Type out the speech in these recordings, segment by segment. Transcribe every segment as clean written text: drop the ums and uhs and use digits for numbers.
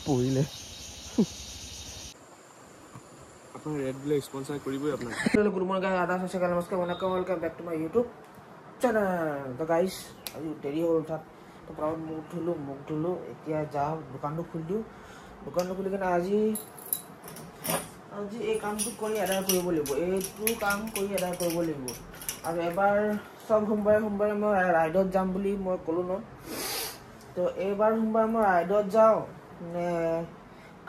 পৰিলে আপোনাৰ red ব্লে sponsor কৰিবই আপোনাক হেল্ল গুড মৰ্নিং গাইস আদাব সকাল নমস্কাৰ welcome back to my YouTube channel তো গাইস আজি দেৰি হ'ল তাত তো প্ৰাউড মুখ ধুলো এতিয়া যাওঁ দোকানটো খুলি কিনে আজি এই কামটো কৰি আদায় কৰিব লাগিব এইটো কাম কৰি আদায় কৰিব লাগিব আৰু এবাৰ সব সোমবাৰে মই ৰাইডত যাম বুলি মই ক'লো ন তো এইবাৰ সোমবাৰে মই ৰাইডত যাওঁ নে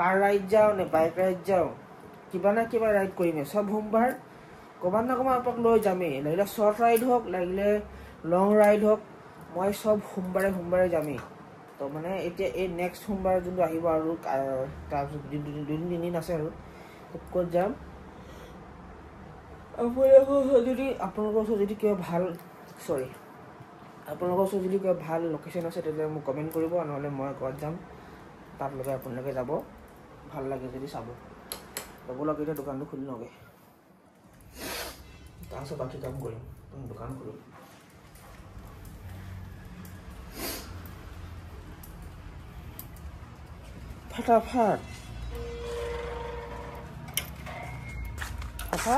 কাৰ ৰাইড যাওঁ নে বাইক ৰাইড যাওঁ কিবা না কিবা ৰাইড কৰিমে সব সোমবাৰ ক'বাত না ক'বাত আপোনাক লৈ যামেই লাগিলে শ্বৰ্ট ৰাইড হওক লাগিলে লং ৰাইড হওক মই সব সোমবাৰে যামেই তো মানে এতিয়া এই নেক্সট সোমবাৰ যোনটো আহিব আৰু তাৰপিছত দুদিন আছে আৰু ক'ত যাম আপোনালোকৰ ওচৰত যদি কিবা ভাল লোকেশ্যন আছে তেতিয়া মোক কমেণ্ট কৰিব নহ'লে মই ক'ত যাম তাত লগে আপোনালোকে যাব ভাল লাগে যদি চাব ব'লক এতিয়া দোকানটো খুলি লওঁগে তাৰপিছত বাকী কাম কৰিম দোকান খুলিম फटाफट अच्छा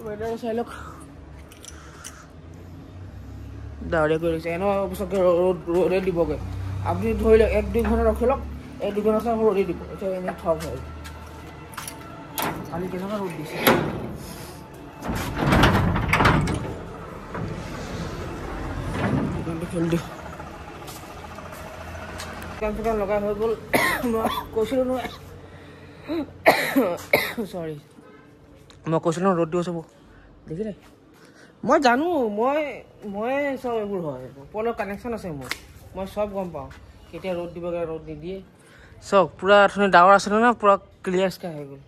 weather saya look daure kori se no soke road diboge apni dhoile 1-2 ঘন্টা রাখলক 1-2 ঘন্টা সব road দিব এটা এনে ঠক হয় খালি কেন road দিছে কিন্তু খেল দি কাম লগা হৈ গল কৈছিলো ন সরি মই কৈছিলো ৰ'দ দিব চাব দেখিলে মই জানো মই সব এইবোৰ হয় পলৰ কানেকশ্যন আছে মোৰ মই সব গম পাওঁ কেতিয়া ৰ'দ দিবগে ৰ'দ নিদিয়ে সব পুৰা অথনি ডাৱৰ আছে না পুৰা ক্লিয়াৰ স্কাই হৈ গ'ল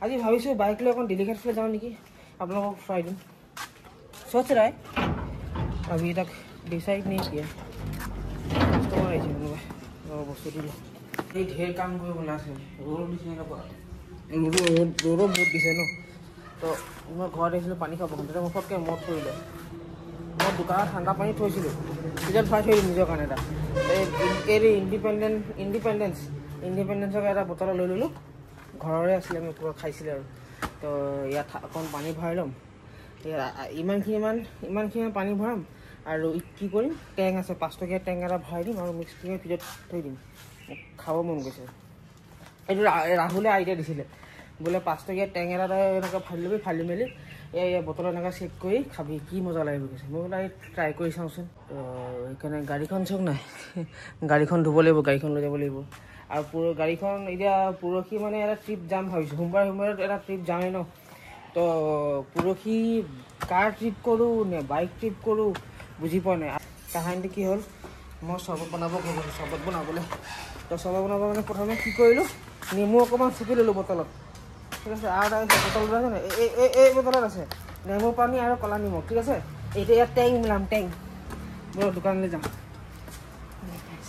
আজি ভাবিছোঁ বাইক লৈ অকণ ডেলিঘাট ফালে যাওঁ নেকি আপোনালোকক ফ্ৰাই দিম सोच रहा है अभी तक डिसाइड नहीं किया कस्टमर आई बस्तु ये ढेर काम कर रोड बहुत दिसे न तो मैं घर पानी खाब मैं फटके मत पड़े मैं दुकान ठंडा पानी थैसिल फ्रिजत भराई थी निजर कारण এটা इन्डिपेन्डेन्सक এটা বটল লৈ ললো ঘৰৰে আছিলে আমি পুৰা খাইছিলে আৰু তো ইয়াত অকণ পানী ভৰাই ল'ম ইমানখিনি পানী ভৰাম আৰু কি কৰিম টেং আছে 5 টকীয়া টেং এটা ভৰাই দিম আৰু মিক্স কৰি ফ্ৰিজত থৈ দিম খাব মন গৈছে এইটো ৰাহুলে আইডিয়া দিছিলে বোলে 5 টকীয়া টেং এটা এনেকৈ ফালি মেলি এই বটল এনেকৈ চেক কৰি খাবি কি মজা লাগিব কৈছে মই বোলে ট্ৰাই কৰি চাওঁচোন সেইকাৰণে গাড়ীখন চাওক নাই গাড়ীখন ধুব লাগিব গাড়ীখন লৈ যাব লাগিব আৰু পুৰো গাড়ীখন এতিয়া পুৰখি মানে এটা ট্ৰিপ যাম ভাবিছোঁ সোমবাৰে এটা ট্ৰিপ যামেই ন তো পুৰখি কাৰ ট্ৰিপ কৰোঁ নে বাইক ট্ৰিপ কৰোঁ বুজি পোৱা নাই কাহিনীটো কি হ'ল মই চৰবত বনাব গ'লোঁ চৰবত বনাবলৈ তো চৰবত বনাব মানে প্ৰথমে কি কৰিলোঁ নেমু অকণমান চেপি ল'লোঁ বটলত ঠিক আছে আৰু এটা বটলত আছে নে এই বটলত আছে নেমু পানী আৰু কলা নিমখ ঠিক আছে এতিয়া ইয়াত টেং মিলাম টেং মই দোকানলৈ যাম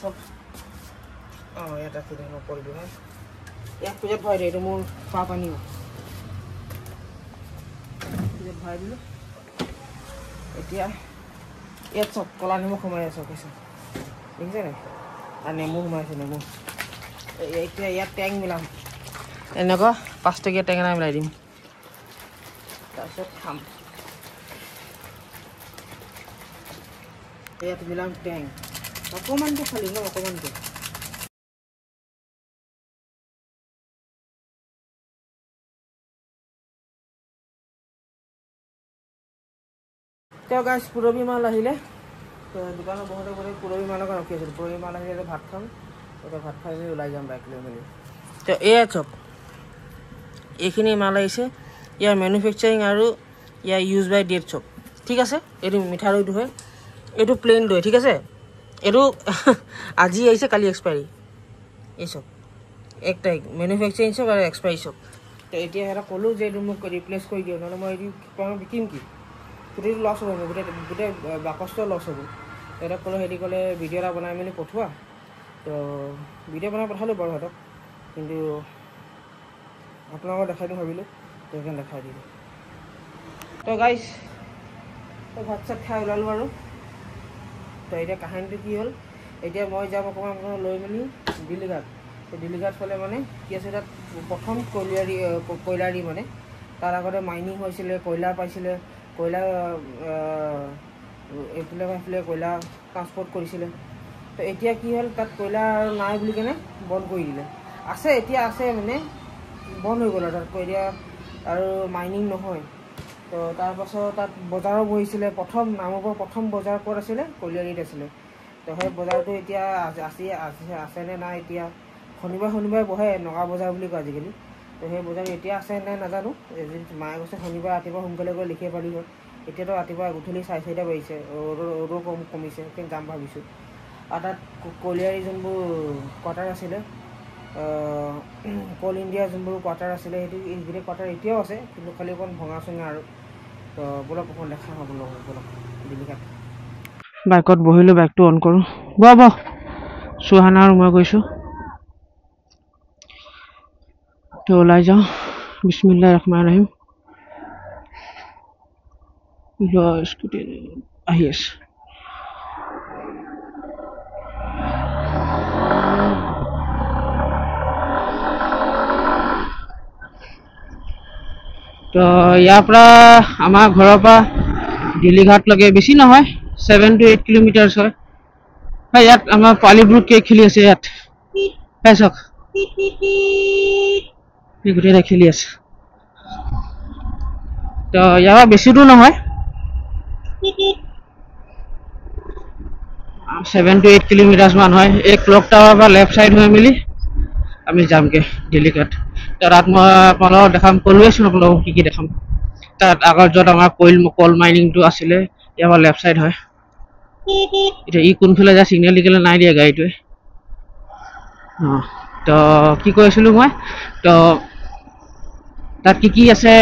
চব ইয়াত ৰাখি দিম নকৰিবি হা ইয়াত ফ্ৰিজত ভৰাই দিয়ে এইটো মোৰ খোৱা পানী ফ্ৰিজত ভৰাই দিলোঁ এতিয়া ইয়াত চব কলা নিমখ সোমাই আছে কৈছে দেখিছে নাই আৰু নেমু সোমাইছে নেমু এতিয়া ইয়াত টেং মিলাম এনেকুৱা 5 টকীয়া টেং এটা মিলাই দিম তাৰপিছত খাম ইয়াত মিলাম টেং অকণমানকৈ খালি ন অকণমানকৈ तो गाइस पुरबी माल আহিলে তো দোকানৰ বহুতে বহুতে পুৰবী মালক ৰখি আছিল পুৰবী মাল আহিলে ভাত খাম তো ভাত খাই ওলাই যাম বাইক লৈ মেলি তো এয়া চক এইখিনি মাল আহিছে ইয়াৰ ম্যানুফ্যাকচাৰিং আৰু ইয়াৰ ইউজ বাই ডেট চক ঠিক আছে এইটো মিঠা দৈটো হয় এইটো প্লেন দৈ ঠিক আছে এইটো আজি আহিছে কালি এক্সপায়াৰি এই চক 1 তাৰিখ মেনুফেকচাৰিং চক আৰু এক্সপায়াৰি চক। তো এতিয়া সিহঁতক ক'লোঁ যে এইটো মোক ৰিপ্লেচ কৰি দিওঁ, নহ'লে মই এইটো বিকিম কি, গোটেইটো লছ হ'ব, গোটেই বাকচটো লছ হ'ব। সিহঁতক ক'লোঁ, সিহঁতি ক'লে ভিডিঅ' এটা বনাই মেলি পঠোৱা। তো ভিডিঅ' বনাই পঠালোঁ বাৰু সিহঁতক, কিন্তু আপোনালোকক দেখাই দিওঁ ভাবিলোঁ, তো সেইকাৰণে দেখাই দিলোঁ। তো গাইজ তো ভাত চাত খাই ওলালোঁ আৰু। তো এতিয়া কাহিনীটো কি হ'ল, এতিয়া মই যাম অকণমান লৈ মেলি ডিলিঘাট। তো ডিলিঘাট ফালে মানে কি আছে, তাত প্ৰথম কয়লাৰী মানে তাৰ আগতে মাইনিং হৈছিলে, কয়লা পাইছিলে, কয়লা এইফালে কয়লা ট্ৰান্সপৰ্ট কৰিছিলে। তো এতিয়া কি হ'ল, তাত কয়লা নাই বুলি কেনে বন্ধ কৰি দিলে। আছে এতিয়া আছে মানে বন্ধ হৈ গ'ল আৰু তাত এতিয়া আৰু মাইনিং নহয়। তো তাৰপাছত তাত বজাৰো বহিছিলে, নামৰ প্ৰথম বজাৰ ক'ত আছিলে, কয়লাৰীত আছিলে। তো সেই বজাৰটো এতিয়া আছেনে নাই, এতিয়া শনিবাৰে বহে, নগা বজাৰ বুলি কয় আজিকালি। তো সেই বজাৰ এতিয়া আছে নাই নাজানো, মায়ে কৈছে শনিবাৰ ৰাতিপুৱা সোনকালে গৈ লিখিব পাৰিব। এতিয়াতো ৰাতিপুৱা গধূলি 4:30 বাজিছে, ৰ'দো কমিছে, সেইকাৰণে যাম ভাবিছোঁ। আৰু তাত কয়লাৰী যোনবোৰ কোৱাৰ্টাৰ আছিলে, কল ইণ্ডিয়া যোনবোৰ কোৱাৰ্টাৰ আছিলে, সেইবোৰ কোৱাৰ্টাৰ এতিয়াও আছে, কিন্তু খালি অকণ ভঙা চঙা আৰু। তো বলক অকণ দেখা হ'ব লগৰ, বলক ডিলিঘাট। বাইকত বহিলোঁ, বাইকটো অন কৰোঁ। বহ চুহানা আৰু মই গৈছোঁ। তো ওলাই যাওঁ, বিস্মিল্লাহিৰ ৰহমানিৰ ৰহিম। স্কুটি আহি আছে। তো ইয়াৰ পৰা আমাৰ ঘৰৰ পৰা ডিলিঘাটলৈকে বেছি নহয়, 7 to 8 কিলোমিটাৰ্ছ হয়। ইয়াত আমাৰ পোৱালিবোৰ খেলি আছে, ইয়াত চাওক গোটেইটা খেলি আছে। তো ইয়াৰ পৰা বেছি দূৰ নহয়, 7 to 8 কিলোমিটাৰ্ছ মান হয়। এই ক্লক টাৱাৰ পৰা লেফ্ট ছাইড হৈ মেলি আমি যামগৈ ডিলিঘাট। তাত মই আপোনালোকক দেখাম, ক'লোৱেচোন আপোনালোকক কি দেখাম। তাত আগত য'ত আমাৰ কল মাইনিংটো আছিলে, ইয়াৰ পৰা লেফ্ট ছাইড হয়। এতিয়া কোনফালে যায় চিগনেল দিবলৈ নাই দিয়া গাড়ীটোৱে। তো কি কৈ আছিলোঁ মই, তো তাত কি আছে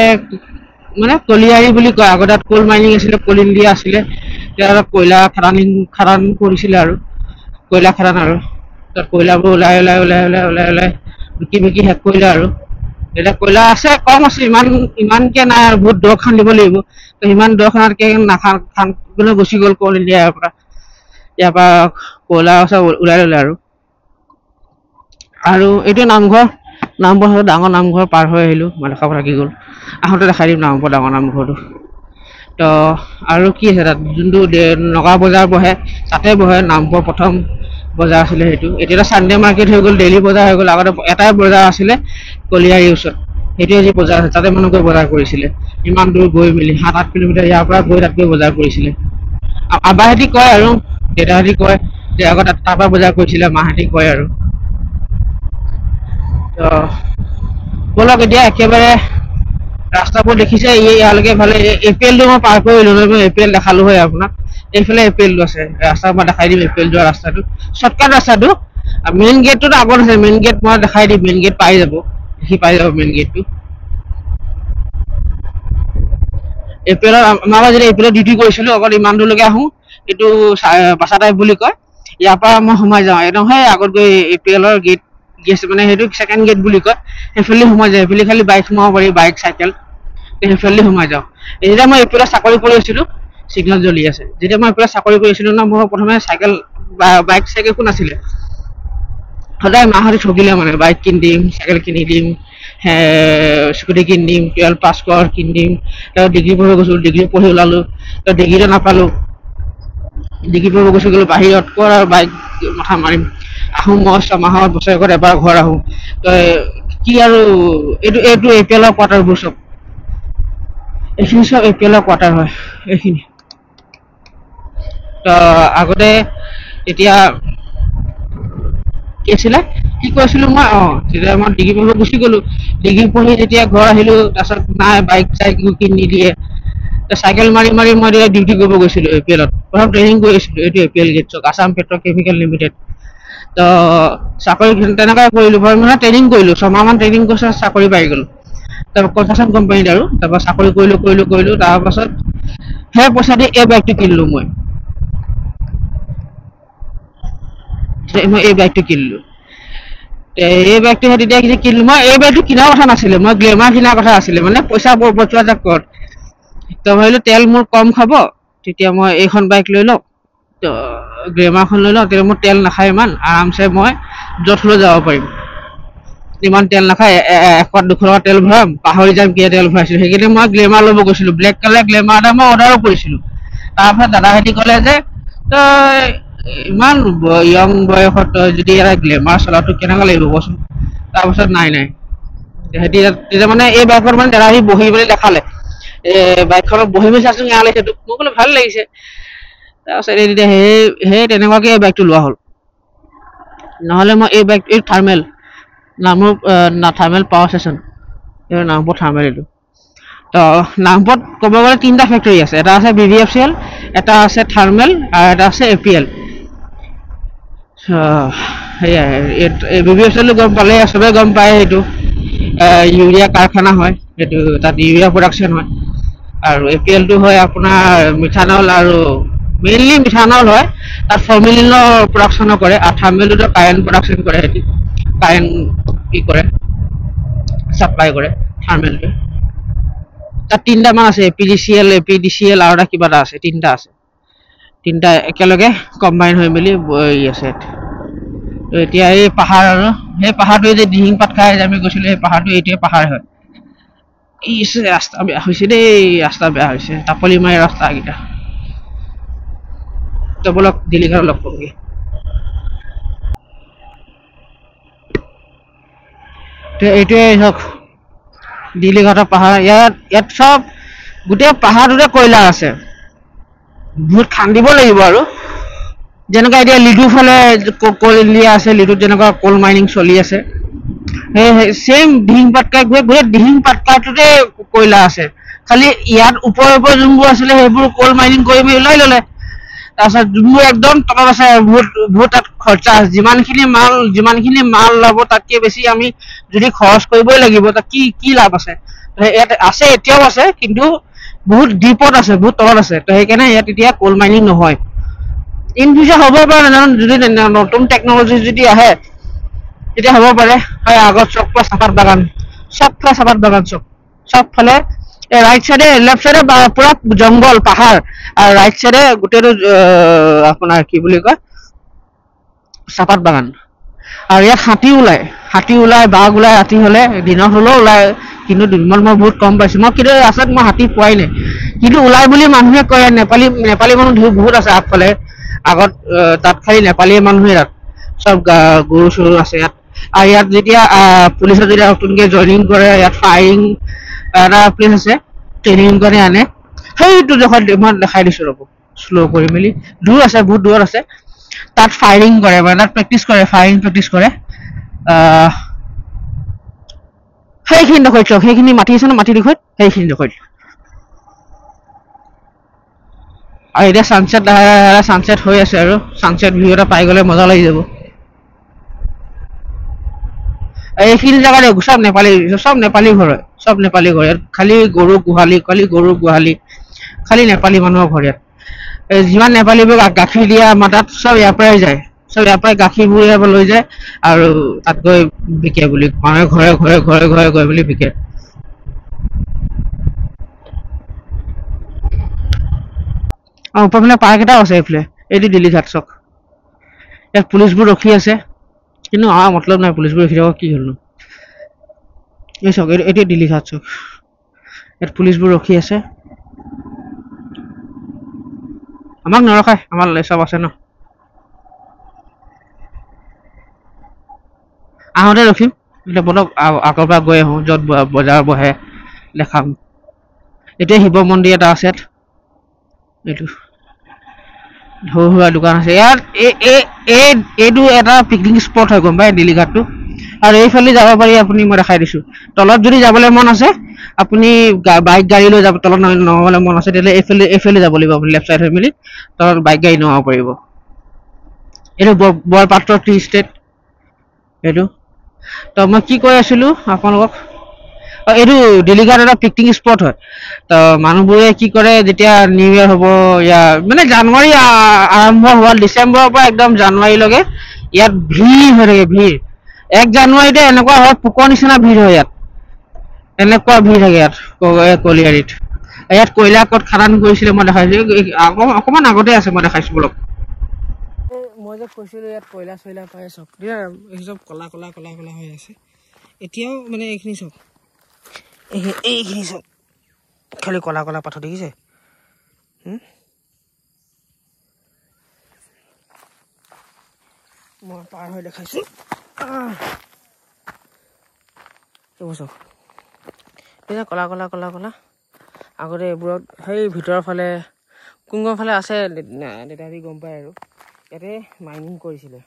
মানে কলিয়াৰী বুলি কয়। আগতে তাত কল মাইনিং আছিলে, কল ইণ্ডিয়া আছিলে, তেতিয়া কয়লা খাদান কৰিছিলে আৰু কয়লা খাদান। আৰু তাত কয়লাবোৰ ওলাই বিকি শেষ কৰিলে আৰু। এতিয়া কয়লা আছে, কম আছে, ইমানকে নাই আৰু, বহুত দ খান্দিব লাগিব। তো সিমান দ খানাতকে খান্দিবলৈ গুচি গ'ল কল ইণ্ডিয়া। ইয়াৰ পৰা কয়লা ওলাই ল'লে আৰু এইটো নামঘৰ ডাঙৰ নামঘৰ পাৰ হৈ আহিলোঁ, মই দেখাব থাকি গ'ল। আহোঁতে দেখাই দিম ডাঙৰ নামঘৰটো। তো আৰু কি আছে তাত, যোনটো নগা বজাৰ বহে, তাতে বহে। নামঘৰ প্ৰথম বজাৰ আছিলে সেইটো, এতিয়া চানডে মাৰ্কেট হৈ গ'ল, ডেইলি বজাৰ হৈ গ'ল। আগতে এটাই বজাৰ আছিলে কলিয়াৰীৰ ওচৰত, সেইটোৱে যি বজাৰ আছে, তাতে মানুহে বজাৰ কৰিছিলে। ইমান দূৰ গৈ মেলি 7-8 কিলোমিটাৰ ইয়াৰ পৰা গৈ তাত গৈ বজাৰ কৰিছিলে। আবাহঁতি কয় আৰু দেউতাহঁতি কয় যে আগত তাৰ পৰা বজাৰ কৰিছিলে, মাহঁতি কয় আৰু। তো বলক এতিয়া একেবাৰে ৰাস্তাবোৰ দেখিছে, ইয়ালৈকে ভালে। এপ্ৰিলটো মই পাৰ কৰিলোঁ, মই এপ্ৰিল দেখালোঁ হয় আপোনাক। এইফালে এপ্ৰিলটো আছে, ৰাস্তা মই দেখাই দিম। এপ্ৰিল যোৱা ৰাস্তাটো শ্বৰ্টকাট ৰাস্তাটো, মেইন গেটটোতো আগত আছে। মেইন গেট মই দেখাই দিম, মেইন গেট পাই যাব মেইন গেটটো। এপ্ৰিলত আমাৰ যদি এপ্ৰিলত ডিউটি কৰিছিলোঁ, অকল ইমান দূৰলৈকে আহোঁ, এইটো বাচা টাইপ বুলি কয়। ইয়াৰ পৰা মই সোমাই যাওঁ একদম সেই আগত গৈ এপ্ৰিলৰ গেট মানে সেইটো ছেকেণ্ড গেট বুলি কয়, সেইফালে সোমাই যায়। সেইফালে খালি বাইক সোমাব পাৰি, বাইক চাইকেল, সেইফালে সোমাই যাওঁ। যেতিয়া মই এপ্ৰিলত চাকৰি কৰি আছিলোঁ, চিগনেল জ্বলি আছে। যেতিয়া মই এপ্ৰিলত চাকৰি কৰি আছিলোঁ ন, মই প্ৰথমে বাইক চাইকেল একো নাছিলে। সদায় মাহঁতে ঠগিলে মানে, বাইক কিনি দিম, চাইকেল কিনি দিম, স্কুটি কিনি দিম, 12 পাছ কৰ কিনি দিম। তাৰপিছত ডিগ্ৰী পঢ়িব গৈছিলোঁ, ডিগ্ৰী পঢ়ি ওলালোঁ, ডিগ্ৰীটো নাপালোঁ। ডিগ্ৰী পঢ়িব গুচি গ'লোঁ বাহিৰত, ক'ত আৰু বাইক মাথা মাৰিম। আহোঁ মই ছমাহত, বছৰেকত এবাৰ ঘৰ আহোঁ। তই কি আৰু এইটো এপ্ৰিলৰ কোৱাৰ্টাৰবোৰ চব, এইখিনি চব এপ্ৰিলৰ কোৱাৰ্টাৰ হয় এইখিনি। তো আগতে এতিয়া কি আছিলে, কি কৈছিলোঁ মই, তেতিয়া মই ডিগ্ৰী পঢ়িব গুচি গ'লোঁ। ডিগ্ৰী পঢ়ি যেতিয়া ঘৰ আহিলোঁ, তাৰপিছত নাই, বাইক চাইকেল কিনি নিদিয়ে। চাইকেল মাৰি মই তেতিয়া ডিউটি কৰিব গৈছিলোঁ এপ্ৰিলত। প্ৰথম ট্ৰেইনিং কৰিছিলোঁ, এইটো এপ্ৰিল গেটছত, আছাম পেট্ৰ কেমিকেল লিমিটেড। তো চাকৰি তেনেকৈ কৰিলোঁ মানে ট্ৰেইনিং কৰিলোঁ 6 মাহমান ট্ৰেইনিং কৰিছোঁ চাকৰি পাই গ'লোঁ তাৰপৰা কনষ্ট্ৰাকশ্যন কোম্পানীত আৰু তাৰপৰা চাকৰি কৰিলোঁ তাৰপাছত সেই পইচা দি এই বাইকটো কিনিলোঁ মই এই বাইকটো কিনিলোঁ এই বাইকটো তেতিয়া কিনিলোঁ মই এই বাইকটো কিনাৰ কথা নাছিলে মই গ্লেমাৰ কিনাৰ কথা আছিলে মানে পইচা বৰ বচোৱা যাক ক'ত তো ভাবিলোঁ তেল মোৰ কম খাব তেতিয়া মই এইখন বাইক লৈ লওঁ তো গ্লেমাৰখন লৈ লওঁ তেতিয়া মোৰ তেল নাখায় ইমান আৰামছে মই য'ত হ'লেও যাব পাৰিম ইমান তেল নাখায় 1-2 টকা তেল ভৰাম পাহৰি যাম কি তেল ভৰাইছিলোঁ সেইকাৰণে মই গ্লেমাৰ ল'ব গৈছিলোঁ ব্লেক কালাৰ গ্লেমাৰ এটা মই অৰ্ডাৰো কৰিছিলোঁ তাৰপিছত দাদাহঁতে ক'লে যে তই ইমান ইয়ং বয়সত তই যদি এটা গ্লেমাৰ চলাটো কেনেকুৱা লাগিব কচোন তাৰপিছত নাই তেতিয়া মানে এই বাইকত মানে দাদাহঁতে বহি মেলি দেখালে বাইকখনত বহি মেলি চাচোন এয়া লাগিছে তোক মই ক'লে ভাল লাগিছে তাৰপিছত তেতিয়া সেই তেনেকুৱাকৈ এই বাইকটো লোৱা হ'ল নহ'লে মই এই বাইক এই থাৰ্মেল নামৰ থাৰ্মেল পাৱাৰ ষ্টেচন এই নামপুৰ থাৰ্মেল এইটো তো নামপুৰত ক'ব গ'লে 3টা ফেক্টৰী আছে এটা আছে BVFCL এটা আছে থাৰ্মেল আৰু এটা আছে APL সেয়াই BVFCL গম পালে চবেই গম পায় সেইটো ইউৰিয়া কাৰখানা হয় সেইটো তাত ইউৰিয়া প্ৰডাকশ্যন হয় আৰু APLটো হয় আপোনাৰ মিথানল আৰু মেইনলি মিথানল হয় তাত ফৰ্মেলিনৰ প্ৰডাকশ্যনো কৰে আৰু থাৰ্মেলটো কাৰেণ্ট প্ৰডাকশ্যন কৰে সেইটো কাৰেণ্ট কি কৰে ছাপ্লাই কৰে থাৰ্মেলটোৱে তাত 3টা মান আছে APDCL আৰু এটা কিবা এটা আছে 3টা আছে 3টা একেলগে কম্বাইন হৈ মেলি আছে তো এতিয়া এই পাহাৰ আৰু সেই পাহাৰটোৱে যে দিহিং পাত খাই আমি গৈছিলোঁ সেই পাহাৰটো এইটোৱে পাহাৰ হয় ৰাস্তা বেয়া হৈছে দেই ৰাস্তা বেয়া হৈছে টাপলি মাৰি ৰাস্তাকেইটা তো বলক দিল্লীঘাটত লগ কৰোঁগৈ তো এইটোৱে হওক দিল্লীঘাটৰ পাহাৰ ইয়াত চব গোটেই পাহাৰটোতে কয়লা আছে বহুত খান্দিব লাগিব আৰু যেনেকুৱা এতিয়া লিডুৰ ফালে কোল ইণ্ডিয়া আছে লিডুত যেনেকুৱা কোল মাইনিং চলি আছে সেই ছেইম দিহিং পাটকাই গোটেই দিহিং পাটকাটোতে কয়লা আছে খালি ইয়াত ওপৰে যোনবোৰ আছিলে সেইবোৰ কোল মাইনিং কৰি মেলি ওলাই ল'লে তাৰপিছত যোনবোৰ একদম তলত আছে বহুত তাত খৰচা আছে যিমানখিনি মাল ল'ব তাতকৈ বেছি আমি যদি খৰচ কৰিবই লাগিব তাত কি লাভ আছে ইয়াত আছে এতিয়াও আছে কিন্তু বহুত ডিপত আছে বহুত তলত আছে তো সেইকাৰণে ইয়াত এতিয়া কোল মাইনিং নহয় ইন ফিউচাৰ হ'ব পাৰে নাজানো যদি নতুন টেকনলজি যদি আহে তেতিয়া হ'ব পাৰে হয় আগত চবফালে চাহপাত বাগান চবফালে ৰাইট চাইডে লেফ্ট চাইডে পুৰা জংঘল পাহাৰ আৰু ৰাইট চাইডে গোটেইটো আপোনাৰ কি বুলি কয় চাহপাত বাগান আৰু ইয়াত হাতী ওলাই বাঘ ওলাই ৰাতি হ'লে দিনত হ'লেও ওলাই কিন্তু দুদিনমান মই বহুত কম পাইছোঁ মই কিন্তু ৰাস্তাত মই হাতী পোৱাই নাই কিন্তু ওলাই বুলি মানুহে কয় নেপালী মানুহ বহুত আছে আগফালে আগত তাত খালি নেপালী মানুহে তাত চব গৰু চৰু আছে ইয়াত আৰু ইয়াত যেতিয়া পুলিচে যেতিয়া নতুনকৈ জইনিং কৰে ইয়াত ফায়াৰিং এটা প্লেচ আছে ট্ৰেইনিং কাৰণে আনে সেইটো জেগাত মই দেখাই দিছোঁ ৰ'ব শ্ল' কৰি মেলি দূৰ আছে বহুত দূৰত আছে তাত ফায়াৰিং কৰে মানে তাত ফায়াৰিং প্ৰেক্টিচ কৰে সেইখিনি দেখুৱাইছো সেইখিনি মাটি আছে ন মাটি দেখুৱাই সেইখিনি দেখুৱাইছো আৰু এতিয়া ছানছেট হৈ আছে আৰু ছানছেট ভিউ এটা পাই গ'লে মজা লাগি যাব এইখিনি জেগাত চব নেপালী ঘৰ হয় চব নেপালী ঘৰ ইয়াত খালি গৰু গোহালি খালি নেপালী মানুহৰ ঘৰ ইয়াত যিমান নেপালীবোৰ গাখীৰ দিয়া আমাৰ তাত চব ইয়াৰ পৰাই যায় চব ইয়াৰ পৰাই গাখীৰবোৰ ইয়াৰ পৰা লৈ যায় আৰু তাত গৈ বিকে বুলি মানুহে ঘৰে গৈ মেলি বিকে ওপৰফালে পাৰ্ক এটাও আছে এইফালে এইটো দিল্লীঘাট চক ইয়াত পুলিচবোৰ ৰখি আছে কিন্তু আমাৰ মতলব নাই পুলিচবোৰ ৰখি থাকক কি হ'লনো এই চক এইটো দিল্লীঘাট চক ইয়াত পুলিচবোৰ ৰখি আছে আমাক নৰখায় আমাৰ চব আছে ন আহোঁতে ৰখিম এতিয়া বলক আগৰ পৰা গৈ আহোঁ য'ত বজাৰ বহে দেখাম এতিয়া শিৱ মন্দিৰ এটা আছে ইয়াত এইটো সৰু সুৰা দোকান আছে ইয়াত এইটো এটা পিকনিক স্পট হয় গম পায় দিল্লীঘাটটো আৰু এইফালে যাব পাৰি আপুনি মই দেখাই দিছোঁ তলত যদি যাবলৈ মন আছে আপুনি বাইক গাড়ী লৈ যাব তলত নমাবলৈ মন আছে তেতিয়াহ'লে এইফালে যাব লাগিব আপুনি লেফ্ট চাইড হৈ মেলি তলত বাইক গাড়ী নমাব পাৰিব এইটো বৰপাত্ৰ টি ষ্টেট এইটো। তো মই কি কৈ আছিলোঁ আপোনালোকক, এইটো ডিলিঘাট এটা পিকনিক স্পট হয়। তো মানুহবোৰে কি কৰে, যেতিয়া নিউ ইয়েৰ হ'ব, মানে জানুৱাৰী আৰম্ভ হোৱা ডিচেম্বৰৰ পৰা একদম জানুৱাৰীলৈকে ইয়াত ভিৰ হৈ থাকে, ভিৰ। 1 জানুৱাৰীতে এনেকুৱা হয়, পোকৰ নিচিনা ভিৰ হয় ইয়াত, এনেকুৱা ভিৰ থাকে ইয়াত কলিয়াৰীত। ইয়াত কয়লা ক'ত খাদান কৰিছিলে মই দেখাইছোঁ, অকণমান আগতে আছে, মই দেখাইছোঁ অলপ। মই যে কৈছিলোঁ ইয়াত কয়লা চয়লা পাই চব, এই চব কলা কলা কলা কলা হৈ আছে এতিয়াও, মানে এইখিনি চব, এইখিনি চব খালি কলা কলা পাথৰ দেখিছে। মই পাৰ হৈ দেখাইছোঁ, এইবোৰ চব এই কলা কলা কলা কলা। আগতে এইবোৰত সেই ভিতৰৰ ফালে কোনখন ফালে আছে দেউতাহঁতি গম পায় আৰু, ইয়াতে মাইনিং কৰিছিলে,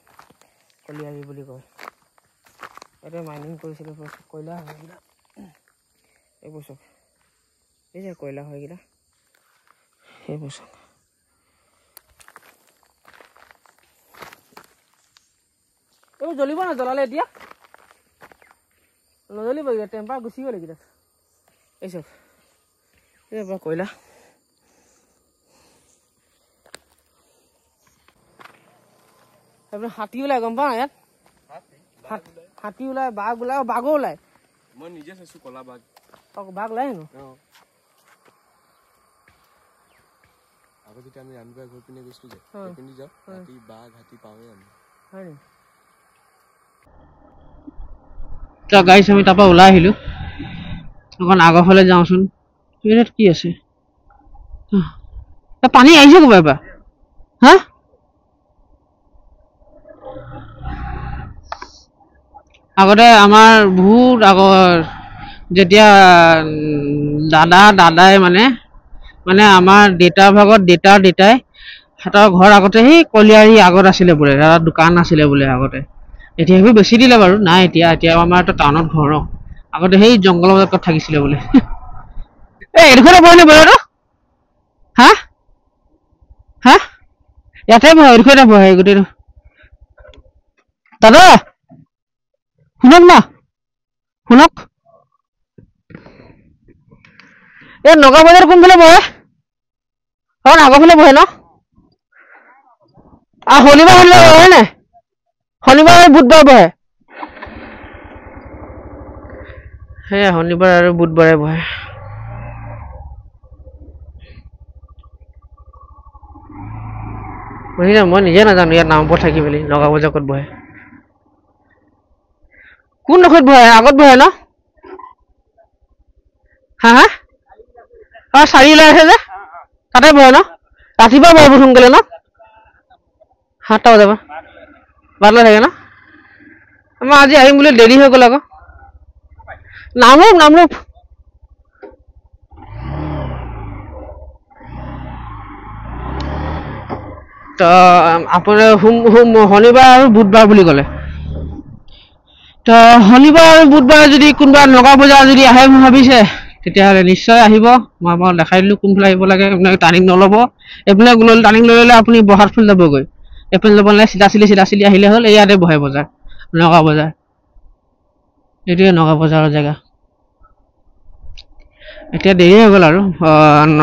কলিয়াৰী বুলি কয়। ইয়াতে মাইনিং কৰিছিলে, কয়লা হয়গিলা, এইবোৰ চব এই যে কয়লা হয়গিলা, এইবোৰ চব এইবোৰ জ্বলিব না, জ্বলালে এতিয়া নজ্বলিব, টেম্পাৰ গুচি গ'ল এইকেইটা। এই চব এই পৰা কয়লা, তাৰপিছত হাতী ওলাই, গম পাওঁ ইয়াত হাতী ওলাই, বাঘ ওলাই, বাঘো ওলাই। মই নিজে চাইছোঁ কলা বাঘ, বাঘ ওলাই হেনো। আগত যেতিয়া আমি ৰামগড় ঘৰ পিনে গৈছিলোঁ যে, সেইপিনে যাওঁ, হাতী বাঘ হাতী পাওঁৱে আমি, হয় নি? গাইছ আমি তাৰপৰা ওলাই আহিলোঁ, অকণ আগৰ ফালে যাওঁচোন। ইয়াত কি আছে, পানী আহিছে ক'ৰবাৰ পৰা, হা? আগতে আমাৰ বহুত আগৰ, যেতিয়া দাদাই মানে আমাৰ দেউতাৰ ভাগত দেউতাই সিহঁতৰ ঘৰ আগতে সেই কলিয়াৰী আগত আছিলে বোলে, দাদা দোকান আছিলে বোলে আগতে। এতিয়া সেইবোৰ বেছি দিলে বাৰু, নাই এতিয়া আমাৰ এটা টাউনত ঘৰ ন। আগতে সেই জংঘলৰ মাজত থাকিছিলে বোলে। এইডোখৰতে বহে নে বহেটো, হা হা ইয়াতে বহে, এইডোখৰতে বহে গোটেইটো। দাদা শুনক না, শুনক, এই নগা বজাৰ কোনফালে বহে, আগৰ ফালে বহে ন? শনিবাৰ বহে নাই? শনিবাৰ আৰু বুধবাৰ বহে, সেয়া শনিবাৰ আৰু বুধবাৰে বহে। মই নিজে নাজানো ইয়াত নামপত থাকি মেলি নগা বজাৰ ক'ত বহে, কোন ডোখৰত বহে, আগত বহে ন? হা হা চাৰি ওলাই আছে যে, তাতে বহে ন? ৰাতিপুৱা বহে বহুত সোনকালে ন, 7টা বজাৰ পৰা 12টা থাকে ন? মই আজি আহিম বুলি দেৰি হৈ গ'ল আকৌ। নামৰূপ তো আপোনাৰ শনিবাৰ আৰু বুধবাৰ বুলি ক'লে। তো শনিবাৰ আৰু বুধবাৰ যদি কোনোবা নগা বজাৰ যদি আহে ভাবিছে, তেতিয়াহ'লে নিশ্চয় আহিব। মই আপোনাক দেখাই দিলোঁ কোনফালে আহিব লাগে, আপোনাক টাৰ্ণিং নল'ব। এইফালে টাৰ্ণিং লৈ ল'লে আপুনি বহাট ফালে যাবগৈ, এইফালে যাব নালাগে, চিধা চিধি আহিলে হ'ল। ইয়াতে বহে বজাৰ, নগা বজাৰ, এইটোৱে নগা বজাৰৰ জেগা। এতিয়া দেৰি হৈ গ'ল আৰু,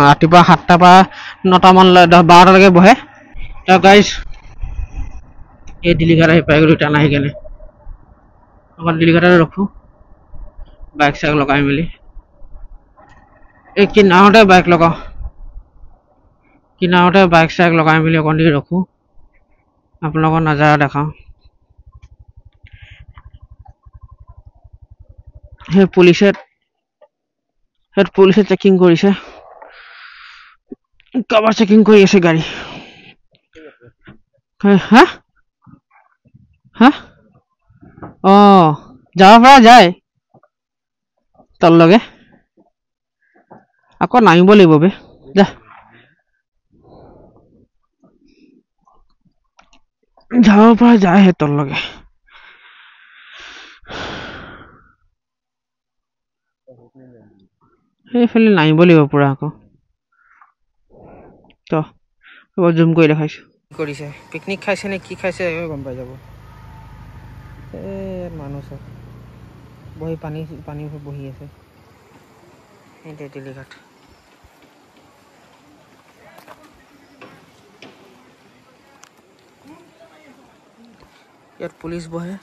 ৰাতিপুৱা 7টাৰ পৰা 9টামানলৈ 12টালৈকে বহে। তো গাইজ এই ডিলিঘাট আহি পাই গ'লো, টান আহি কেনে অকণ ডিলিঘাটতে ৰখোঁ, বাইক চাইক লগাই মেলি। এই কিনাৰতে বাইক লগাওঁ, কিনাৰতে বাইক চাইক লগাই মেলি অকণ দেৰি ৰখোঁ, আপোনালোকৰ নাজাৰা দেখাওঁ। সেই পুলিচে চেকিং কৰিছে, কাৰোবাৰ চেকিং কৰি আছে গাড়ী। হা হা যাব পৰা যায় তললৈকে, আকৌ নামিব লাগিব বে, যা যাব পৰা যায় সেই তললৈকে। সেইফালে নামিব লাগিব পুৰা আকৌ, তো জুম কৰি দেখাইছোঁ। কৰিছে পিকনিক খাইছে নে কি খাইছে গম পাই যাব মানুহ চব বহি পানী বহি আছে এইটোৱে তেলিঘাট ইয়াত পুলিচ বহে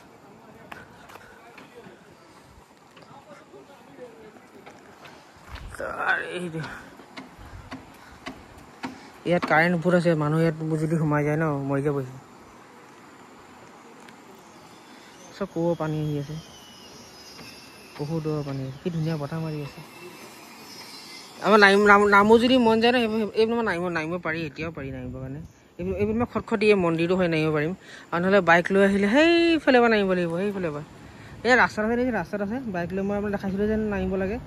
ইয়াত কাৰেণ্ট বহুত আছে মানুহ ইয়াত যদি সোমাই যায় ন মৰি যাব চব কুঁৱৰ পানী আহি আছে বহুত দূৰৰ পানী আছে কি ধুনীয়া বতাহ মাৰি আছে আমাৰ নামো যদি মন যায় ন এইবোৰ নামিব পাৰি এতিয়াও পাৰি নামিবৰ কাৰণে এইবোৰ মই খটখটি মন্দিৰটো হৈ নামিব পাৰিম আৰু নহ'লে বাইক লৈ আহিলে সেইফালে পৰা নামিব লাগিব সেইফালে পৰা এই ৰাস্তাত আছে ৰাস্তাত আছে বাইক লৈ মই আপোনাক দেখাইছিলোঁ যেন নামিব লাগে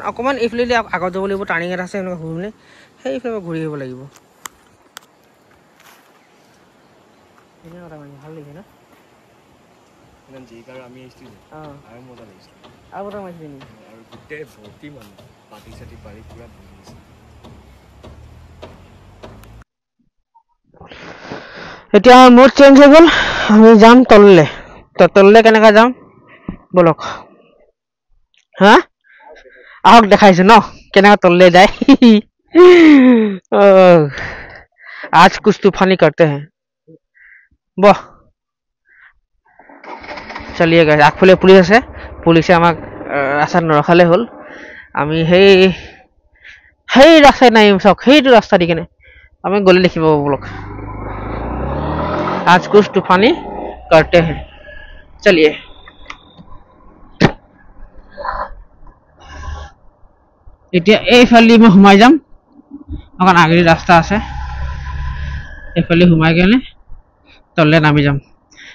অকণমান এইফালে আগত যাব লাগিব টাৰ্ণিং এটা আছে এনেকুৱা ঘূৰিলে সেইফালে পৰা ঘূৰি আহিব লাগিব ভাল লাগিছে ন আমি আৰু মাৰিছিলে নেকি গোটেই ভৰ্তি মানুহ পাতি চাতি পাৰি পুৰা এতিয়া মুড চেঞ্জ হৈ গ'ল আমি যাম তললৈ তললৈ কেনেকৈ যাম বলক হা আহক দেখাইছো ন কেনেকৈ তললৈ যায় आज कुछ तूफानी करते हैं বহ চলিয়ে গেছে আগফালে পুলিচ আছে পুলিচে আমাক ৰাস্তাত নৰখালে হ'ল আমি সেই ৰাস্তাত নামিম চাওক সেইটো ৰাস্তা দি কেনে আমি গ'লে দেখিব বলক आज कुछ तूफानी करते हैं चलिए এতিয়া এইফালে মই সোমাই যাম অকণ আগেৰি ৰাস্তা আছে এইফালে সোমাই গ'লে তললৈ নামি যাম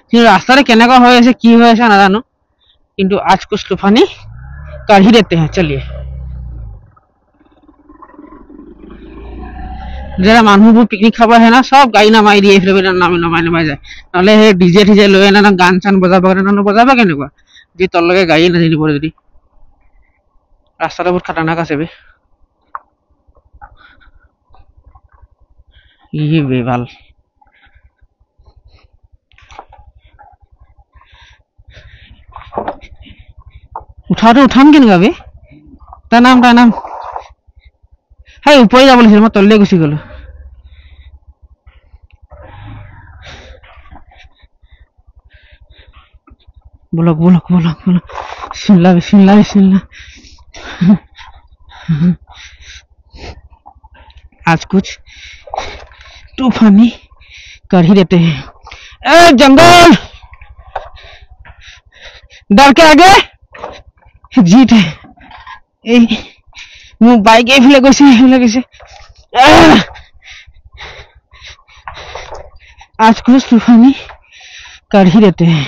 কিন্তু ৰাস্তাতে কেনেকুৱা হৈ আছে কি হৈ আছে নাজানো কিন্তু आज कुछ तूफानी कर ही देते हैं चलिए যারা মানুহবোৰ পিকনিক খাব আহে না সব গাড়ী নামাই দিয়ে এইফালে নামাই যায় নহ'লে সেই ডিজে ঠিজে লৈ আনে না গান চান বজাব কাৰণে বজাব কেনেকুৱা যে তললৈকে গাড়ী নাযাব যদি ৰাস্তাটো বহুত খাতাৰনাক আছে বে ये बेवाल उठाते उठाम केनेকুৱা বে তাৰ নাম সেই ওপৰে যাব লাগিছিল মই তললৈ গুচি গ'লো বলক বলক বলক বলক বিসমিল্লাহ বিসমিল্লাহ বিসমিল্লাহ आज कुछ तूफानी कर ही देते हैं ए जंगल डर के आगे जीत है মোৰ বাইক এইফালে গৈছে आज कुछ तूफानी कर ही देते हैं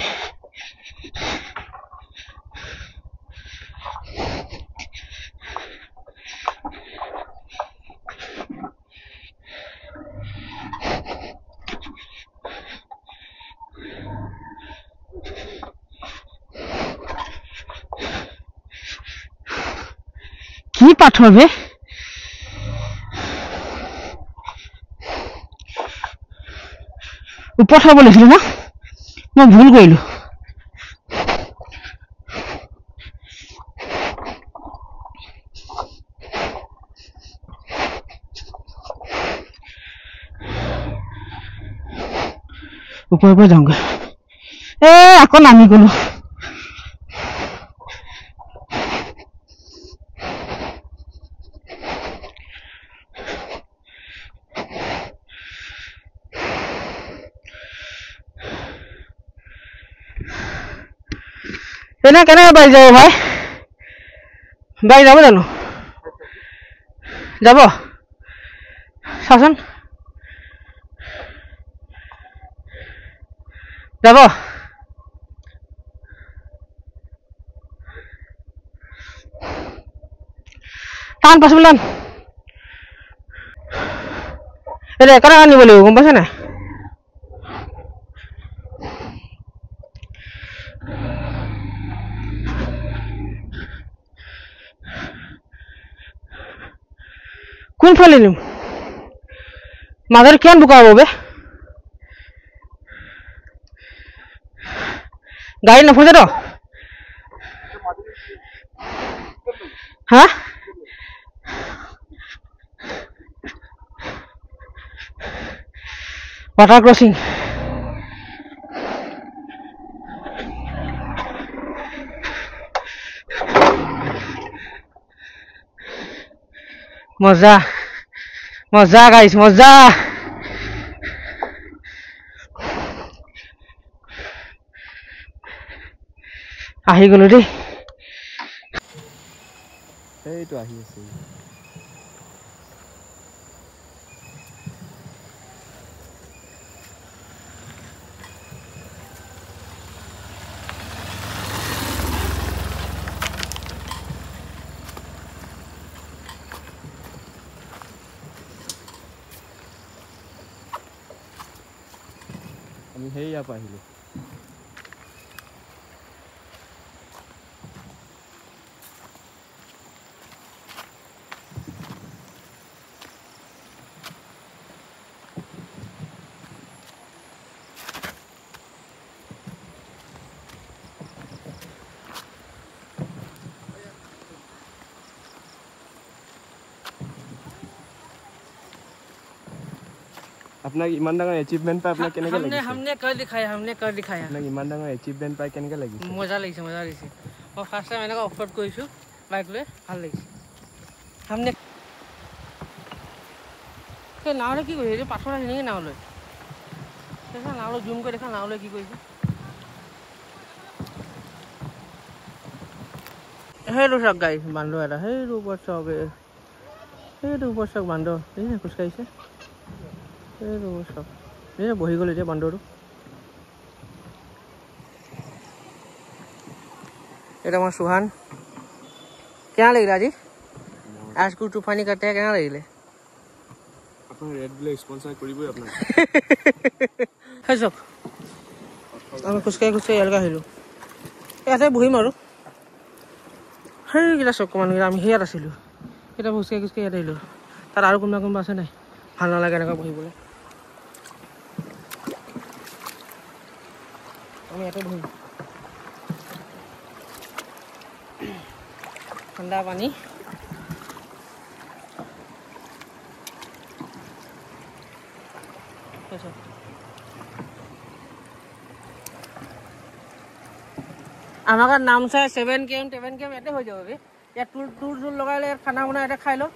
কি পাথৰ বে ওপৰত হ'ব লাগিছিল না মই ভুল কৰিলো ওপৰে যাওঁগৈ আকৌ নামি গ'লো এনে কেনেকৈ বাইক যাব ভাই বাইক যাব জানো যাব চাচোন যাব টান পাছত টান এতিয়া কেনেকৈ নিব লাগিব গম পাইছে নাই কোনফালে নিম মাজত কিমান বোকা হ'ব বে গাড়ী নফচে তো হা वाटर क्रॉसिंग मजा मजा गाइस मजा আহি গলো দেই এইটো আহি আছে আমি হেয়া পাহিলো अपना इमान डाঙৰ अचीवमेंट পাই আপোনাক কেনেকৈ লাগিছে हमने कर दिखाया আপোনাক ইমান ডাঙৰ अचीवमेंट পাই কেনেকৈ লাগিছে मजा লাগিছে মই ফাৰ্স্ট টাইম এনেকা অফৰোড কৰিছো বাইক লৈ ভাল লাগিছে हमने কে নাওলে কি কৰিছে পাথৰ আছে নেকি নাওলে দেখা নাওলে জুম কৰি দেখা নাওলে কি কৰিছে হেলো সব গাইস বান্দৰ এটা হেলো ওপৰত সবে হেলো ওপৰত সব বান্দৰ এই খোজ কাঢ়িছে हेलो सब ये বহি গ'ল এতিয়া বান্দৰটো এটা আমার सुहान क्या लग रहा जी आज को तूफानी करते हैं क्या लगिले अपन रेड बुल स्पॉन्सर কৰিবই আপোনাক है सब আমি খুচকাই এলগা হইলো ইয়াতে বহিম আৰু হেই কিটা সব মানুহ আমি হেয়াত আছিলো এটা খুচকাই ইয়াতে আহিলো তাৰ আৰু কোনোবা আছে নাই ভাল নালাগে এনেকা বহিবলৈ আমি ইয়াতে বহিম ঠাণ্ডা পানী আমার নাম চাই 7 km ইয়াতে হৈ যাব বে ইয়াত টুৰ লগাইলে খানা বনাই এটা খাই লো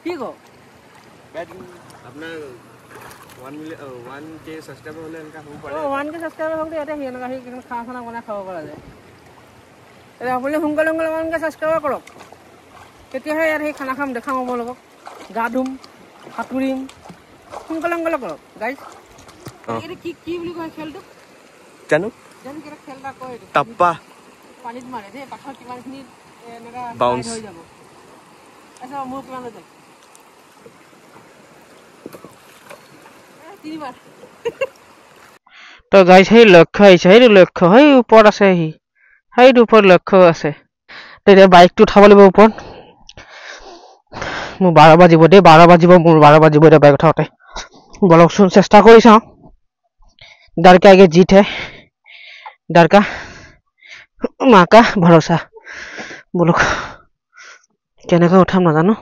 কি গো আপোনাৰ 1k সাবস্ক্ৰাইবাৰ হলে এনেকা হ'ব পাৰে 1k সাবস্ক্ৰাইবাৰ হলে এটা হিয়া নাহি খানা বনাই খাব পৰা যায় এটা আপুনি সোনকালে 1k সাবস্ক্ৰাইবাৰ কৰক তেতিয়াহে ইয়াৰ সেই খানা খাম দেখাম হ'ব লগক গা ধুম সাঁতুৰিম সোনকালে কৰক গাইজ এটা কি বুলি কয় খেলটো জানো কিটা খেলটা কয় টাপ্পা পানীত মাৰে দে পাথৰ কিমানখিনি এনেকা বাউন্স হৈ যাব আচ্ছা মোৰ কিমান যায় তিনিবাৰ তো গাইছ সেই লক্ষ্য আহিছে সেইটো লক্ষ্য সেই ওপৰত আছে সেইটো ওপৰত লক্ষ্য আছে তেতিয়া বাইকটো উঠাব লাগিব ওপৰত মোৰ 12 বাজিব দেই 12 বাজিব মোৰ 12 বাজিব এতিয়া বাইক উঠাওঁতে বলকচোন চেষ্টা কৰি চাওঁ डर के आगे जीत है डर का माँ का भरोसा बोलो केनेका उठाम नाजानो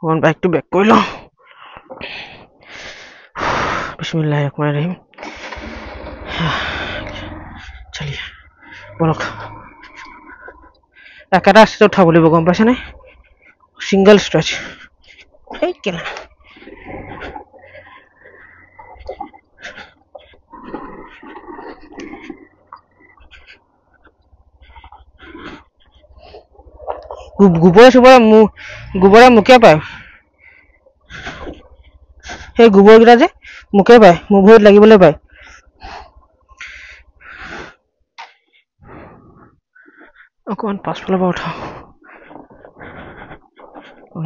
वन बाइक टू बैक कर लो बिस्मिल्लाहिर्रहमानिर्रहीम चलिए बोलो एकाटा स्ट्रेच उठाब লাগিব গম পাইছে নে सिंगल स्ट्रेच এই কেলা গোবৰে মুখে পায় সেই গোবৰ গিটা যে মুখে পায় মোৰ ভৰিত লাগিবলৈ পায় অকমান পাছফালৰ পৰা উঠাও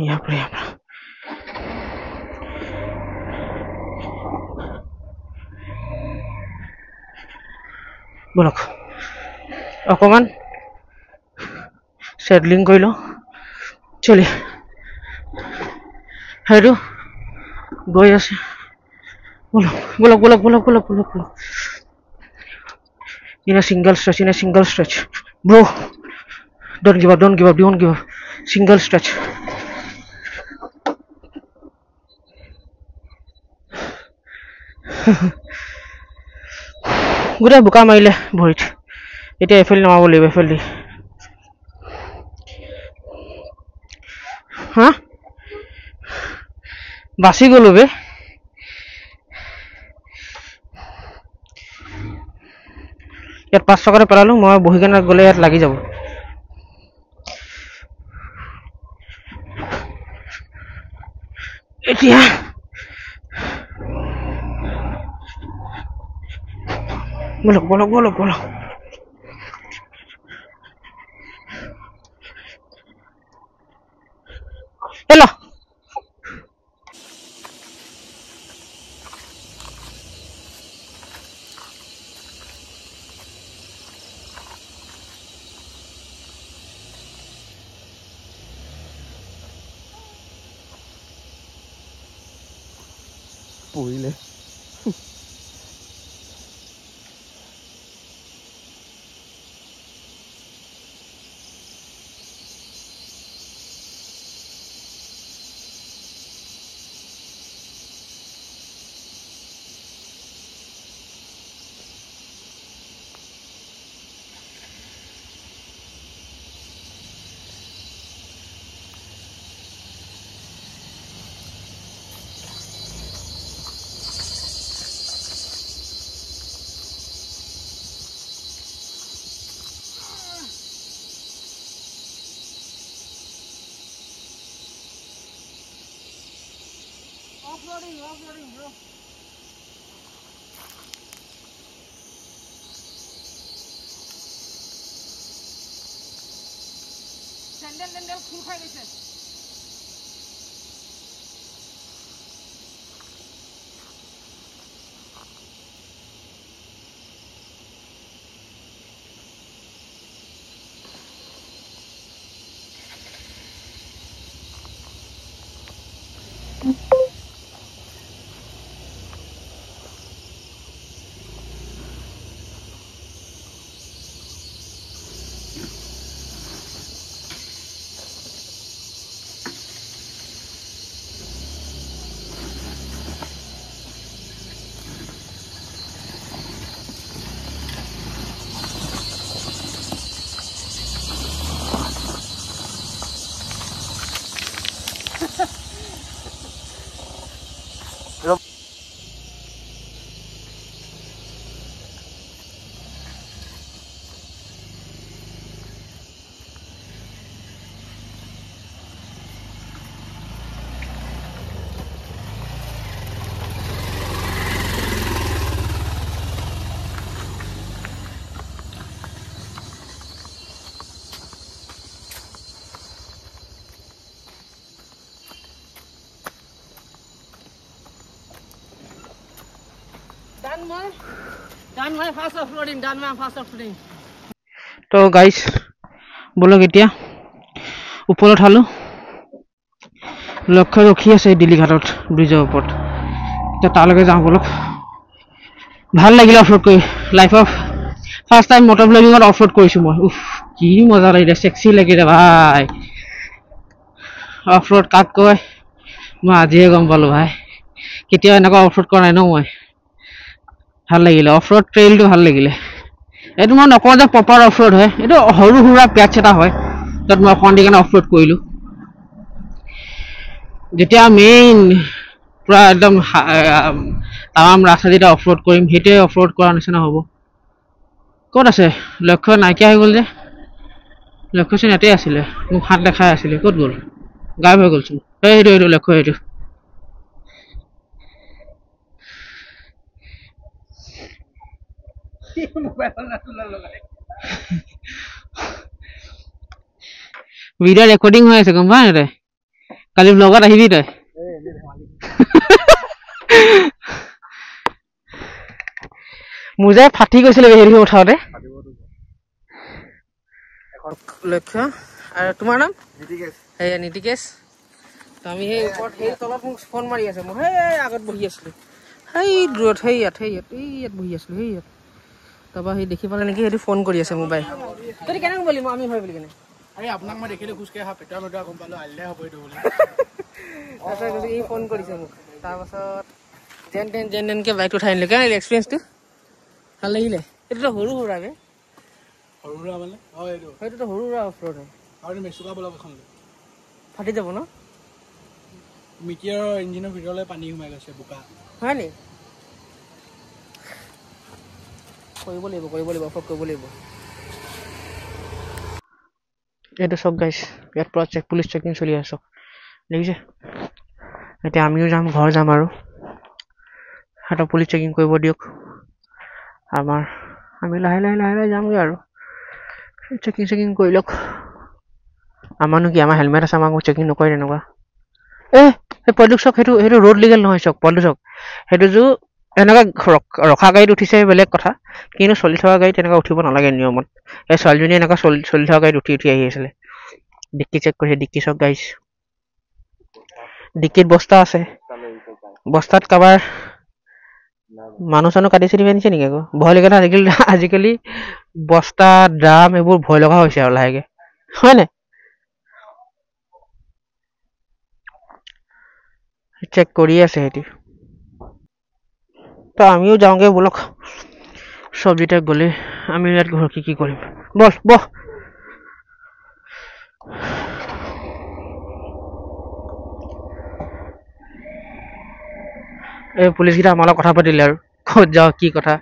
यहाँ पर बोलक অকমান সেটলিং কৰি লো চলি হেৰু গৈ আছে बोलक बोलक बोलक बोलक बोलक बोलक बोलक in a single stretch. Bro, don't give up. Single stretch. গোটেই বোকা মাৰিলে ভৰিত এতিয়া এফেল নমাব লাগিব এফেল দি হা বাচি গলো বে ইয়াত 5 টকাৰে পেলালো মই বহি কেনে গ'লে ইয়াত লাগি যাব এতিয়া বলক Hello. Puyile. Offloading, bro. Sandal full khai gaise. Done my fast offloading. তো গাইস বলক এতিয়া ওপৰত হালো লক্ষ্য ৰখি আছে দিল্লী ঘাটত ব্ৰিজৰ ওপৰত এতিয়া তালৈকে যাওঁ বলক ভাল লাগিল অফৰোড কৰি life of first time motor ব্লগিঙত অফৰোড কৰিছো মই উফ কি মজা লাগিলে সেক্সি লাগিলে ভাই অফৰোড কাক কয় মই আজিহে গম পালো ভাই কেতিয়া এনেকুৱা অফৰোড কৰা নাই ন মই ভাল লাগিলে অফৰোড ট্ৰেইলটো ভাল লাগিলে এইটো মই নকওঁ যে প্ৰপাৰ অফৰোড হয় এইটো সৰু সুৰা পেচ এটা হয় তাত মই অকণ দিকেনে অফৰোড কৰিলো যেতিয়া মেইন পুৰা একদম তামাম ৰাস্তা যেতিয়া অফৰোড কৰিম সেইটোৱে অফৰোড কৰাৰ নিচিনা হ'ব ক'ত আছে লক্ষ্য নাইকিয়া হৈ গ'ল যে লক্ষ্যচোন ইয়াতে আছিলে মোক হাত দেখাই আছিলে ক'ত গ'ল গায়ব হৈ গ'লচোন এইটো লক্ষ্য এইটো ভিডিঅ' ৰেকৰ্ডিং হৈ আছে গম পাৱ নে তই কালি ব্লগত আহিবি তই মোৰ যে ফাটি গৈছিলে হেৰি উঠাওতে লক্ষ্য আৰু তোমাৰ নাম নীতিকেশ তো আমি সেই ওপৰত সেই তলত মোক ফোন মাৰি আছে মই সেই আগত বহি আছিলোঁ সেই দূৰত ইয়াত বহি আছিলোঁ সেই ইয়াত তাৰপৰা সি দেখি পালে নেকি সেইটো ফোন কৰি আছে মোবাইল তই কেনেকৈ বলি মই আমি ভয় বুলি কেনে আৰে আপোনাক মই দেখিলে খোজকাঢ়ি অহা পেটৰ গম পালোঁ আহিলে হ'ব এইটো বুলি তাৰপিছত কৈছে ই ফোন কৰিছে মোক তাৰপাছত যেন তেনকৈ বাইকটো উঠাই আনিলোঁ কেনে এক্সপিৰিয়েঞ্চটো ভাল লাগিলে এইটোতো সৰু সুৰাকৈ সৰু সুৰা মানে হয় এইটো সেইটোতো সৰু সুৰা অফ ৰোড হয় আৰু মেচুকা বলক এখন ফাটি যাব ন মিটিয়াৰৰ ইঞ্জিনৰ ভিতৰলৈ পানী সোমাই গৈছে বোকা হয় নি কৰিব লাগিব অফ কৰিব লাগিব এইটো চব গাইছ ইয়াত পুৰা পুলিচ চেকিং চলি আছে চব দেখিছে এতিয়া আমিও যাম ঘৰ যাম আৰু সিহঁতক পুলিচ চেকিং কৰিব দিয়ক আমি লাহে লাহে যামগৈ আৰু চেকিং কৰি লওক আমাৰনো কি আমাৰ হেলমেট আছে আমাক চেকিং নকৰে তেনেকুৱা সেই পইলটোক চাওক সেইটো ৰোড লিগেল নহয় চাওক পইলটো চাওক সেইটো যো এনেকুৱা ৰখা গাড়ীত উঠিছে বেলেগ কথা কিন্তু চলি থকা গাড়ীত তেনেকুৱা উঠিব নালাগে নিয়মত এই ছোৱালীজনীয়ে এনেকুৱা চলি থকা গাড়ীত উঠি আহি আছিলে ডিক্কি চেক কৰিছে ডিক্কি চব গাইছ ডিক্কিত বস্তা আছে বস্তাত কাৰোবাৰ মানুহ চানুহ কাটি চিটি আনিছে নেকি আকৌ ভয় লাগে না আজিকালি বস্তা ড্ৰাম এইবোৰ ভয় লগা হৈছে আৰু লাহেকে হয় নাই চেক কৰি আছে সিহঁতি তো আমিও যাওঁগে বলক চব্জিটা গ'লে আমি ইয়াত ঘৰ কি কৰিম বহ এই পুলিচকেইটা আমাৰ লগত কথা পাতিলে আৰু ক'ত যাওঁ কি কথা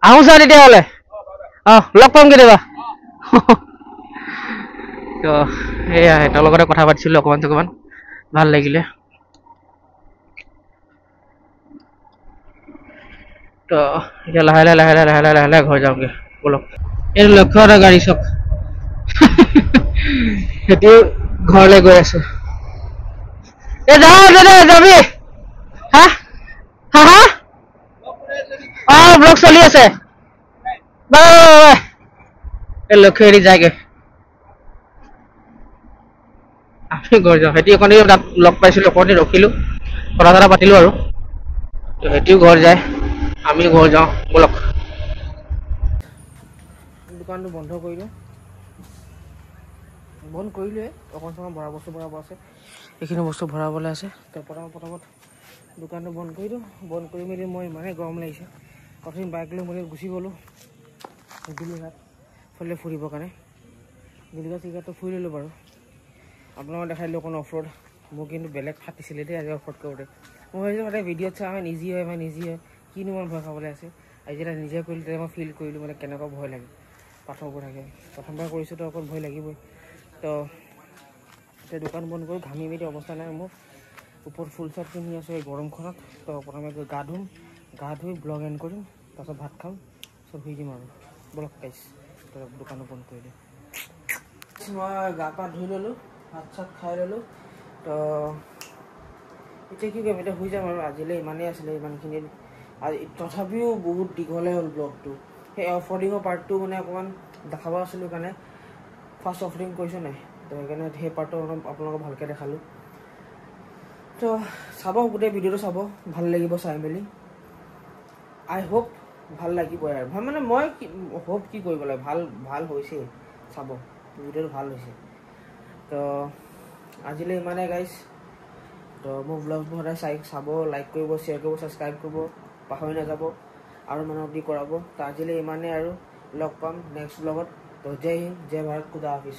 আহোঁ ছাৰ তেতিয়াহ'লে লগ পাম কেতিয়াবা তো এয়া সিহঁতৰ লগতে কথা পাতিছিলোঁ অকণমান ভাল লাগিলে তো এতিয়া লাহে লাহে ঘৰ যাওঁগে বলক এইটো লক্ষ্য এটা গাড়ী চাওক সেইটো ঘৰলৈ গৈ আছে যাবি ব্লগ চলি আছে এই লক্ষ্য এৰি যায়গে আমি ঘৰ যাওঁ সিহঁতি অকণি তাত লগ পাইছিলোঁ অকণি ৰখিলোঁ কথা চথা পাতিলোঁ আৰু সিহঁতিও ঘৰ যায় আমিও ঘৰ যাওঁ বলক দোকানটো বন্ধ কৰিলোঁ অকণ চকণ ভৰা বস্তু ভৰাব আছে এইখিনি বস্তু ভৰাবলৈ আছে তো প্ৰথমত দোকানটো বন্ধ কৰি দিওঁ বন্ধ কৰি মেলি মই ইমানেই গৰম লাগিছে প্ৰথম বাইক লৈ মেলি গুচি গ'লোঁ ডিলিঘাট ফালে ফুৰিবৰ কাৰণে ডিলিঘাটটো ফুৰি ল'লোঁ বাৰু আপোনালোকক দেখাই দিলোঁ অকণ অফ ৰোড মোৰ কিন্তু বেলেগ ফাটিছিলে দেই আজি অফ ৰোড কৰোঁতে মই ভাবিছোঁ সদায় ভিডিঅ'ত চাই ইমান ইজি হয় কিনো ইমান ভয় খাবলৈ আছে আজি যেতিয়া নিজে কৰিলোঁ তেতিয়া মই ফিল কৰিলোঁ মানে কেনেকুৱা ভয় লাগে পাথৰবোৰ থাকে প্ৰথমবাৰ কৰিছোঁ তো অকণ ভয় লাগিবই তো এতিয়া দোকান বন্ধ কৰি ঘামি মেলি অৱস্থা নাই মোৰ ওপৰত ফুল চাৰ্ট পিন্ধি আছোঁ এই গৰমখনত তো প্ৰথমে গৈ গা ধুই ব্লগ এণ্ড কৰিম তাৰপিছত ভাত খাম চব শুই দিম আৰু বলক গাইছ তো দোকানো বন্ধ কৰি দিম মই গা পা ধুই ল'লোঁ ভাত চাত খাই ল'লোঁ তো এতিয়া কি কৰিম এতিয়া শুই যাম আৰু আজিলৈ ইমানেই আছিলে ইমানখিনি তথাপিও বহুত দীঘলে হ'ল ব্লগটো সেই অফৰোডিঙৰ পাৰ্টটো মানে অকণমান দেখাব আছিলোঁ কাৰণে ফাৰ্ষ্ট অফৰোডিং কৰিছোঁ নাই তো সেইকাৰণে সেই পাৰ্টটো অলপ আপোনালোকক ভালকৈ দেখালোঁ তো চাব গোটেই ভিডিঅ'টো চাব ভাল লাগিব চাই মেলি আই হোপ ভাল লাগিবই আৰু ভাল মানে মই হোপ কি কৰিব লাগে ভাল হৈছে চাব ভিডিঅ'টো ভাল হৈছে তো আজিলৈ ইমানেই গাইছ তো মোৰ ব্লগবোৰ সদায় চাব লাইক কৰিব শ্বেয়াৰ কৰিব ছাবস্ক্ৰাইব কৰিব পাহৰি নাযাব আৰু মানুহক দি কৰাব তো আজিলৈ ইমানেই আৰু লগ পাম নেক্সট ব্লগত তো জয় হিন্দ জয় ভাৰত খুদা হাফিজ